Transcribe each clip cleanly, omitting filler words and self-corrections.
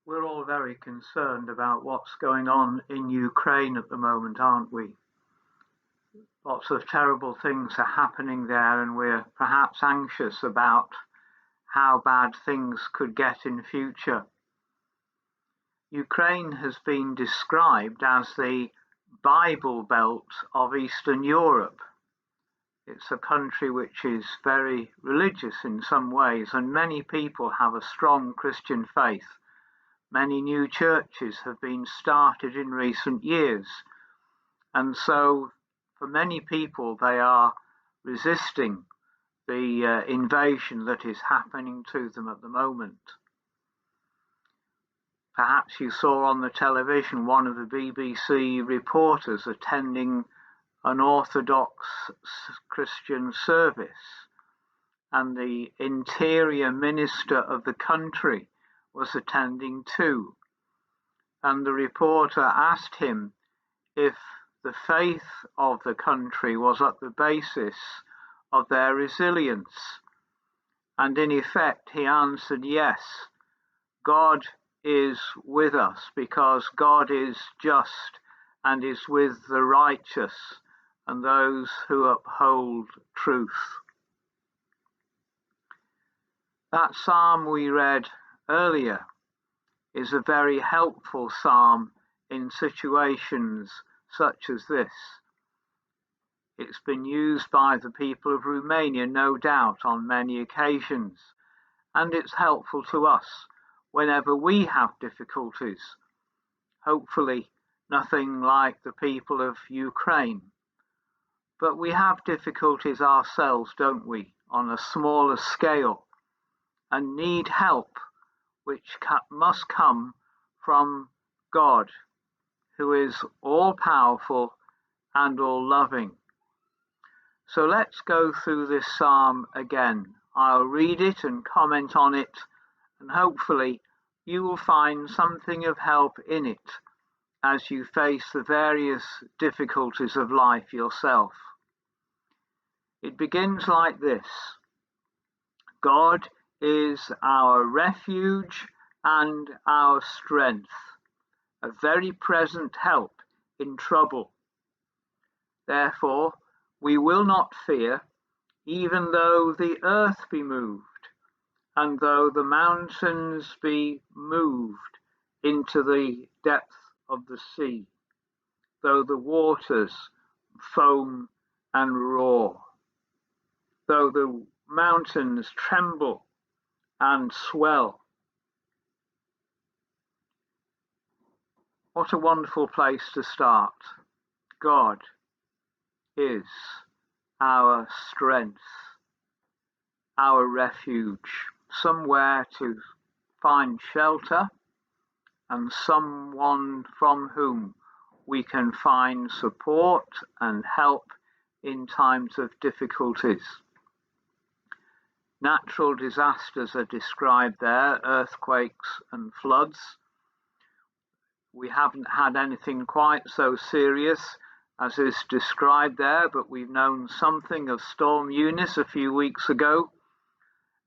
We're all very concerned about what's going on in Ukraine at the moment, aren't we? Lots of terrible things are happening there, and we're perhaps anxious about how bad things could get in future. Ukraine has been described as the Bible Belt of Eastern Europe. It's a country which is very religious in some ways, and many people have a strong Christian faith. Many new churches have been started in recent years, and so for many people they are resisting the invasion that is happening to them at the moment. Perhaps you saw on the television one of the BBC reporters attending an Orthodox Christian service, and the interior minister of the country was attending too. And the reporter asked him if the faith of the country was at the basis of their resilience. And in effect, he answered, yes, God is with us because God is just and is with the righteous and those who uphold truth. That psalm we read earlier is a very helpful psalm in situations such as this. It's been used by the people of Romania, no doubt, on many occasions, and it's helpful to us whenever we have difficulties. Hopefully nothing like the people of Ukraine. But we have difficulties ourselves, don't we, on a smaller scale, and need help, which must come from God, who is all-powerful and all-loving. So let's go through this psalm again. I'll read it and comment on it, and hopefully you will find something of help in it as you face the various difficulties of life yourself. It begins like this: God is our refuge and our strength, a very present help in trouble. Therefore, we will not fear, even though the earth be moved, and though the mountains be moved into the depth of the sea, though the waters foam and roar, though the mountains tremble and swell. What a wonderful place to start. God is our strength, our refuge, somewhere to find shelter, and someone from whom we can find support and help in times of difficulties. Natural disasters are described there, earthquakes and floods. We haven't had anything quite so serious as is described there, but we've known something of Storm Eunice a few weeks ago,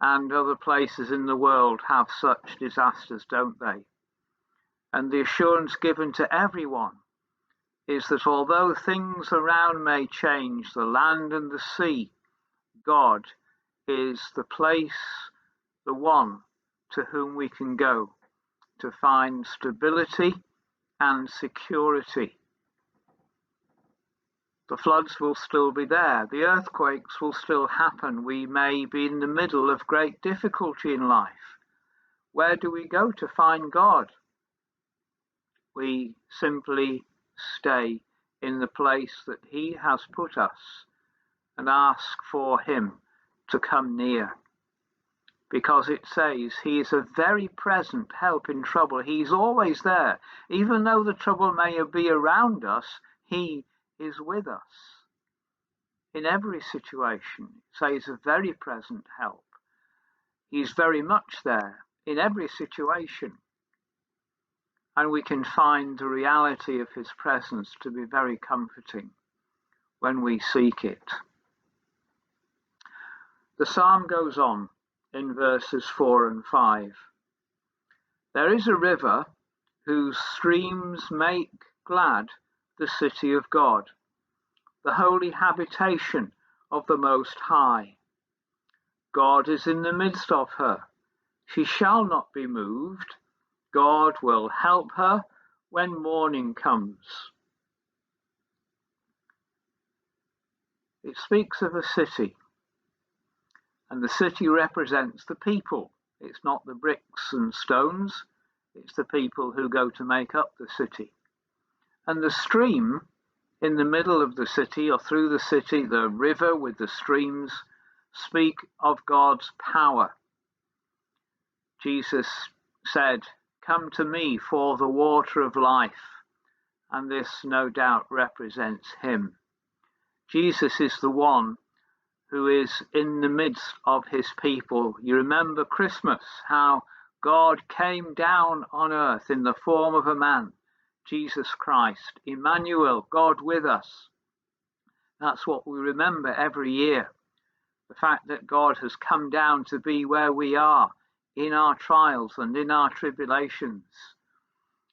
and other places in the world have such disasters, don't they? And the assurance given to everyone is that although things around may change, the land and the sea, God is the place, the one to whom we can go to find stability and security. The floods will still be there. The earthquakes will still happen. We may be in the middle of great difficulty in life. Where do we go to find God? We simply stay in the place that He has put us and ask for Him to come near. Because it says He is a very present help in trouble. He's always there. Even though the trouble may be around us, He is with us. In every situation, it says a very present help. He's very much there in every situation. And we can find the reality of His presence to be very comforting when we seek it. The psalm goes on in verses 4 and 5. There is a river whose streams make glad the city of God, the holy habitation of the Most High. God is in the midst of her. She shall not be moved. God will help her when morning comes. It speaks of a city, and the city represents the people. It's not the bricks and stones, it's the people who go to make up the city. And the stream in the middle of the city, or through the city, the river with the streams, speak of God's power. Jesus said, "Come to me for the water of life," and this no doubt represents him. Jesus is the one who is in the midst of his people. You remember Christmas, how God came down on earth in the form of a man, Jesus Christ, Emmanuel, God with us. That's what we remember every year. The fact that God has come down to be where we are in our trials and in our tribulations.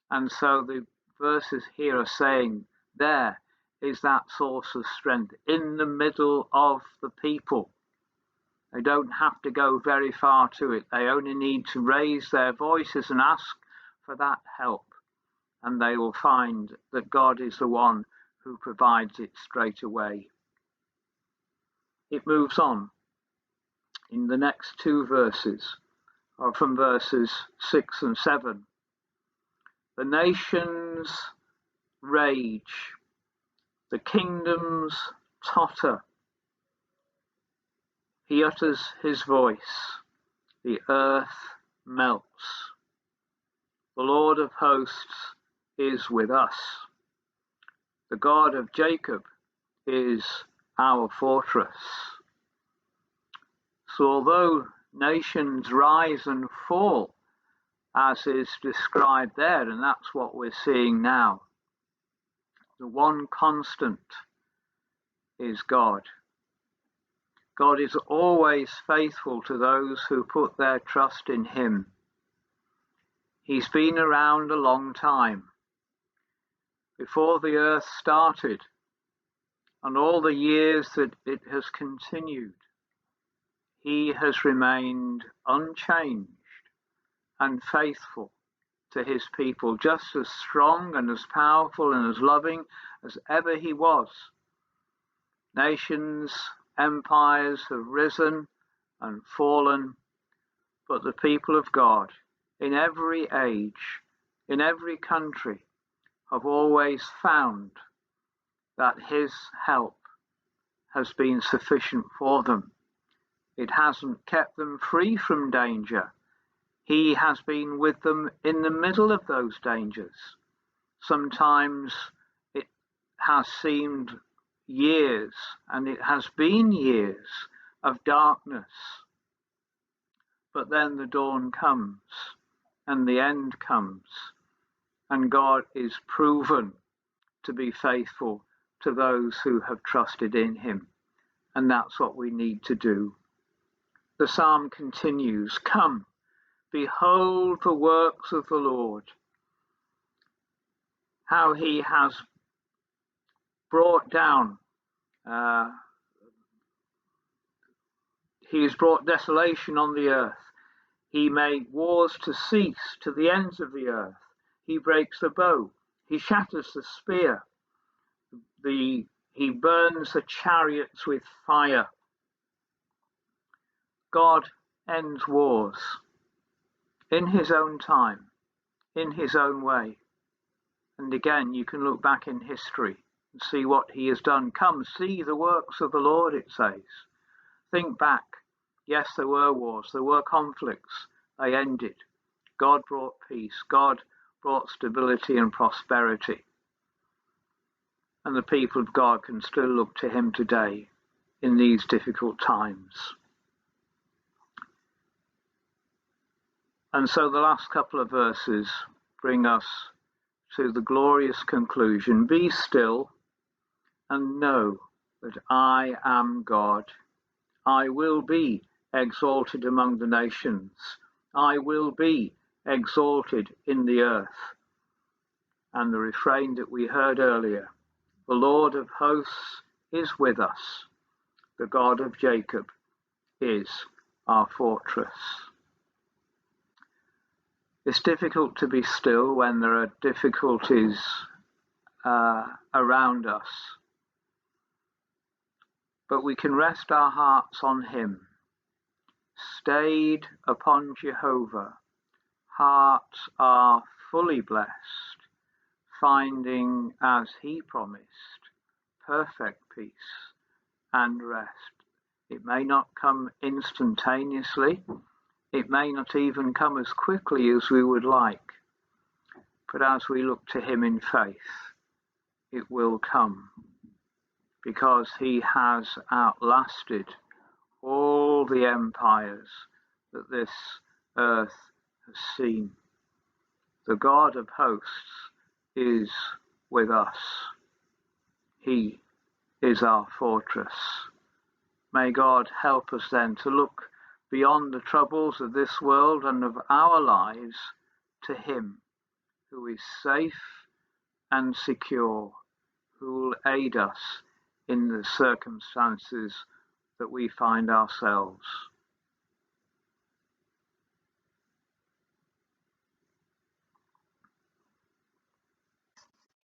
And so the verses here are saying there is that source of strength in the middle of the people. They don't have to go very far to it. They only need to raise their voices and ask for that help, and they will find that God is the one who provides it straight away. It moves on in the next two verses, or from verses 6 and 7. The nations rage, the kingdoms totter. He utters his voice, the earth melts. The Lord of hosts is with us. The God of Jacob is our fortress. So although nations rise and fall, as is described there, and that's what we're seeing now, the one constant is God. God is always faithful to those who put their trust in him. He's been around a long time. Before the earth started, and all the years that it has continued, he has remained unchanged and faithful to his people, just as strong and as powerful and as loving as ever he was. Nations, empires have risen and fallen, but the people of God, in every age, in every country, have always found that his help has been sufficient for them. It hasn't kept them free from danger. He has been with them in the middle of those dangers. Sometimes it has seemed years, and it has been years of darkness. But then the dawn comes, and the end comes, and God is proven to be faithful to those who have trusted in him. And that's what we need to do. The psalm continues, "Come, behold the works of the Lord, how he has brought down, he has brought desolation on the earth. He made wars to cease to the ends of the earth. He breaks the bow. He shatters the spear. He burns the chariots with fire." God ends wars in his own time, in his own way. And again, you can look back in history and see what he has done. Come, see the works of the Lord, it says. Think back. Yes, there were wars, there were conflicts. They ended. God brought peace. God brought stability and prosperity. And the people of God can still look to him today in these difficult times. And so the last couple of verses bring us to the glorious conclusion. "Be still and know that I am God. I will be exalted among the nations. I will be exalted in the earth. And the refrain that we heard earlier, the Lord of hosts is with us. The God of Jacob is our fortress. It's difficult to be still when there are difficulties around us, but we can rest our hearts on him. Stayed upon Jehovah, hearts are fully blessed, finding, as he promised, perfect peace and rest. It may not come instantaneously, it may not even come as quickly as we would like, but as we look to him in faith, it will come, because he has outlasted all the empires that this earth has seen. The God of hosts is with us. He is our fortress. May God help us then to look beyond the troubles of this world and of our lives to him who is safe and secure, who will aid us in the circumstances that we find ourselves.